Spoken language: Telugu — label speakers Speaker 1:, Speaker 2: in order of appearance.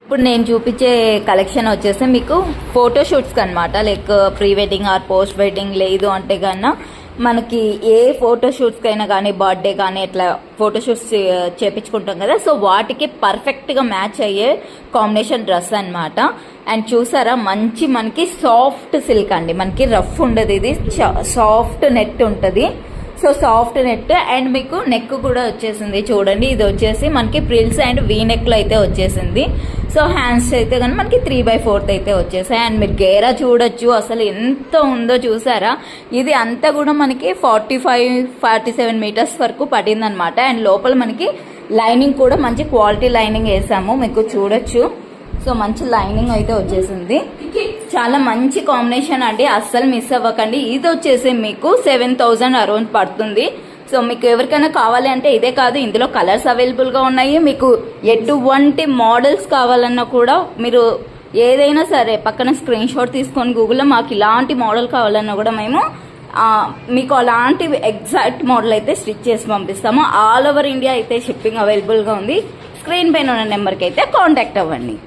Speaker 1: ఇప్పుడు నేను చూపించే కలెక్షన్ వచ్చేసి మీకు ఫోటోషూట్స్కి అనమాట. Like pre wedding or post wedding లేదు అంటే కన్నా మనకి ఏ ఫోటోషూట్స్కైనా కానీ బర్త్డే కానీ ఇట్లా ఫోటోషూట్స్ చేపించుకుంటాం కదా, సో వాటికి పర్ఫెక్ట్గా మ్యాచ్ అయ్యే కాంబినేషన్ డ్రెస్ అనమాట. అండ్ చూసారా మంచి మనకి సాఫ్ట్ సిల్క్ అండి, మనకి రఫ్ ఉండదు, ఇది సాఫ్ట్ నెట్ ఉంటుంది. సో సాఫ్ట్ నెట్ అండ్ మీకు నెక్ కూడా వచ్చేసింది చూడండి. ఇది వచ్చేసి మనకి ప్రిల్స్ అండ్ వీ నెక్లో అయితే వచ్చేసింది. సో హ్యాండ్స్ అయితే కానీ మనకి 3/4 అయితే వచ్చేసాయి. అండ్ మీరు గేరా చూడొచ్చు అసలు ఎంత ఉందో చూసారా. ఇది అంతా కూడా మనకి 45-47 మీటర్స్ వరకు పడిందనమాట. అండ్ లోపల మనకి లైనింగ్ కూడా మంచి క్వాలిటీ లైనింగ్ వేసాము, మీకు చూడొచ్చు. సో మంచి లైనింగ్ అయితే వచ్చేసింది. చాలా మంచి కాంబినేషన్ అండి, అస్సలు మిస్ అవ్వకండి. ఇది వచ్చేసి మీకు 7,000 అరౌండ్ పడుతుంది. సో మీకు ఎవరికైనా కావాలి అంటే ఇదే కాదు, ఇందులో కలర్స్ అవైలబుల్గా ఉన్నాయి. మీకు ఎటువంటి మోడల్స్ కావాలన్నా కూడా మీరు ఏదైనా సరే పక్కన స్క్రీన్ షాట్ తీసుకొని గూగుల్లో మాకు ఇలాంటి మోడల్ కావాలన్నా కూడా మేము మీకు అలాంటి ఎగ్జాక్ట్ మోడల్ అయితే స్టిచ్ చేసి పంపిస్తాము. ఆల్ ఓవర్ ఇండియా అయితే షిప్పింగ్ అవైలబుల్గా ఉంది. స్క్రీన్ పైన ఉన్న నెంబర్కి అయితే కాంటాక్ట్ అవ్వండి.